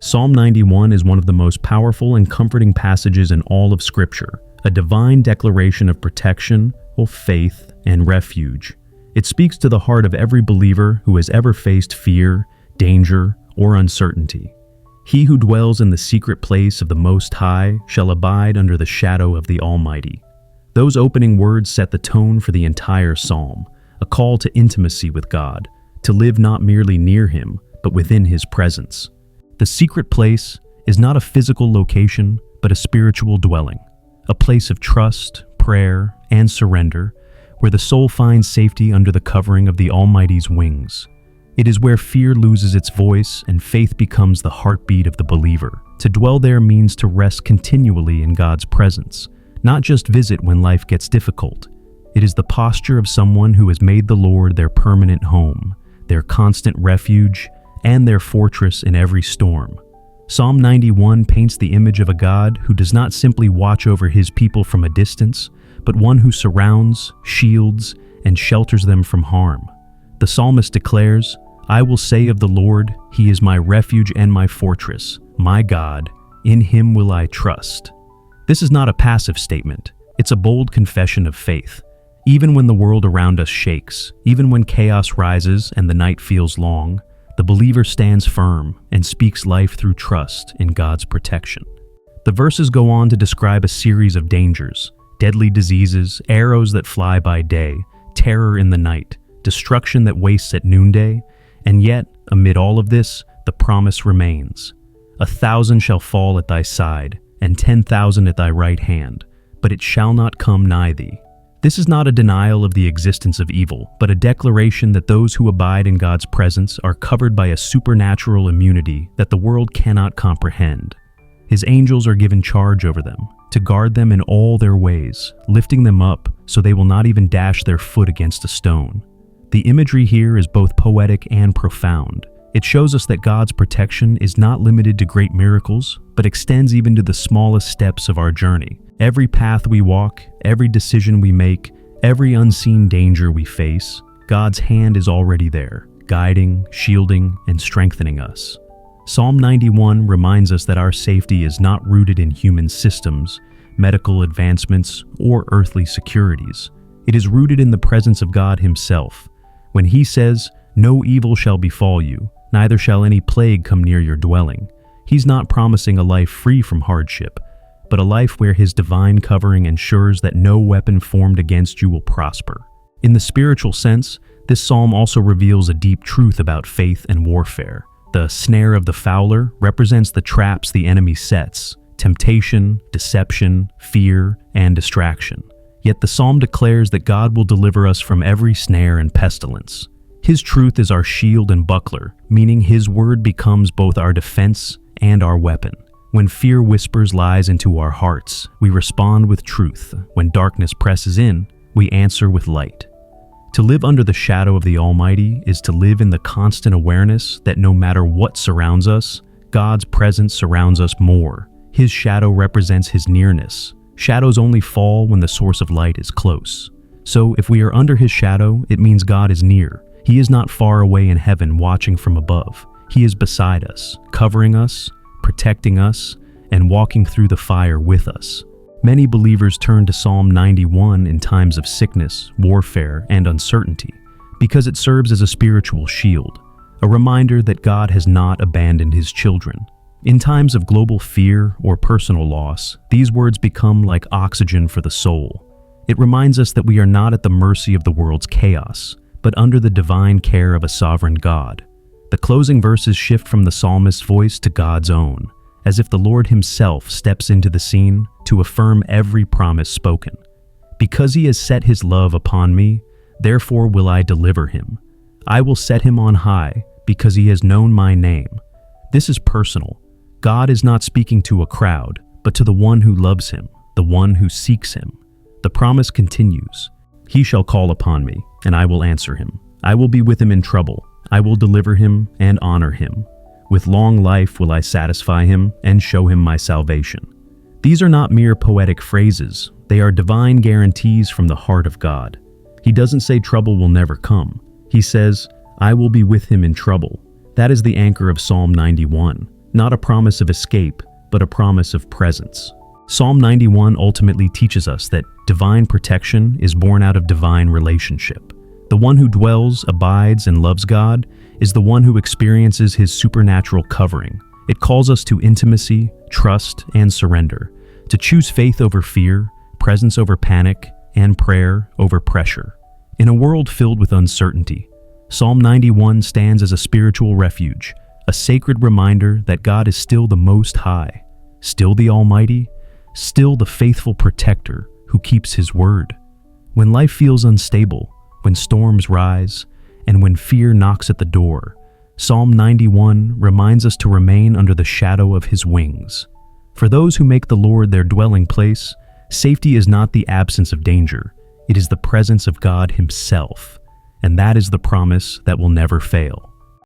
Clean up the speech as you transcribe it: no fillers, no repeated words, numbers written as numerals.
Psalm 91 is one of the most powerful and comforting passages in all of Scripture, a divine declaration of protection, faith, and refuge. It speaks to the heart of every believer who has ever faced fear, danger, or uncertainty. He who dwells in the secret place of the Most High shall abide under the shadow of the Almighty. Those opening words set the tone for the entire psalm, a call to intimacy with God, to live not merely near Him, but within His presence. The secret place is not a physical location, but a spiritual dwelling, a place of trust, prayer, and surrender, where the soul finds safety under the covering of the Almighty's wings. It is where fear loses its voice and faith becomes the heartbeat of the believer. To dwell there means to rest continually in God's presence, not just visit when life gets difficult. It is the posture of someone who has made the Lord their permanent home, their constant refuge, and their fortress in every storm. Psalm 91 paints the image of a God who does not simply watch over His people from a distance, but one who surrounds, shields, and shelters them from harm. The psalmist declares, "I will say of the Lord, He is my refuge and my fortress, my God, in Him will I trust." This is not a passive statement. It's a bold confession of faith. Even when the world around us shakes, even when chaos rises and the night feels long, the believer stands firm and speaks life through trust in God's protection. The verses go on to describe a series of dangers, deadly diseases, arrows that fly by day, terror in the night, destruction that wastes at noonday, and yet, amid all of this, the promise remains. 1,000 shall fall at thy side, and 10,000 at thy right hand, but it shall not come nigh thee. This is not a denial of the existence of evil, but a declaration that those who abide in God's presence are covered by a supernatural immunity that the world cannot comprehend. His angels are given charge over them, to guard them in all their ways, lifting them up so they will not even dash their foot against a stone. The imagery here is both poetic and profound. It shows us that God's protection is not limited to great miracles, but extends even to the smallest steps of our journey. Every path we walk, every decision we make, every unseen danger we face, God's hand is already there, guiding, shielding, and strengthening us. Psalm 91 reminds us that our safety is not rooted in human systems, medical advancements, or earthly securities. It is rooted in the presence of God Himself. When He says, "No evil shall befall you, neither shall any plague come near your dwelling," He's not promising a life free from hardship, but a life where His divine covering ensures that no weapon formed against you will prosper. In the spiritual sense, this psalm also reveals a deep truth about faith and warfare. The snare of the fowler represents the traps the enemy sets: temptation, deception, fear, and distraction. Yet the psalm declares that God will deliver us from every snare and pestilence. His truth is our shield and buckler, meaning His word becomes both our defense and our weapon. When fear whispers lies into our hearts, we respond with truth. When darkness presses in, we answer with light. To live under the shadow of the Almighty is to live in the constant awareness that no matter what surrounds us, God's presence surrounds us more. His shadow represents His nearness. Shadows only fall when the source of light is close. So if we are under His shadow, it means God is near. He is not far away in heaven watching from above. He is beside us, covering us, protecting us, and walking through the fire with us. Many believers turn to Psalm 91 in times of sickness, warfare, and uncertainty, because it serves as a spiritual shield, a reminder that God has not abandoned His children. In times of global fear or personal loss, these words become like oxygen for the soul. It reminds us that we are not at the mercy of the world's chaos, but under the divine care of a sovereign God. The closing verses shift from the psalmist's voice to God's own, as if the Lord Himself steps into the scene to affirm every promise spoken. Because He has set His love upon me, therefore will I deliver him. I will set him on high, because he has known my name. This is personal. God is not speaking to a crowd, but to the one who loves Him, the one who seeks Him. The promise continues. He shall call upon me, and I will answer him. I will be with him in trouble. I will deliver him and honor him. With long life will I satisfy him and show him my salvation. These are not mere poetic phrases. They are divine guarantees from the heart of God. He doesn't say trouble will never come. He says, I will be with him in trouble. That is the anchor of Psalm 91. not a promise of escape, but a promise of presence. Psalm 91 ultimately teaches us that divine protection is born out of divine relationship. The one who dwells, abides, and loves God is the one who experiences his supernatural covering. It calls us to intimacy, trust, and surrender, to choose faith over fear, presence over panic, and prayer over pressure. In a world filled with uncertainty, Psalm 91 stands as a spiritual refuge, a sacred reminder that God is still the Most High, still the Almighty, still the faithful protector who keeps his word. When life feels unstable, when storms rise, and when fear knocks at the door, Psalm 91 reminds us to remain under the shadow of his wings. For those who make the Lord their dwelling place, safety is not the absence of danger, it is the presence of God himself, and that is the promise that will never fail.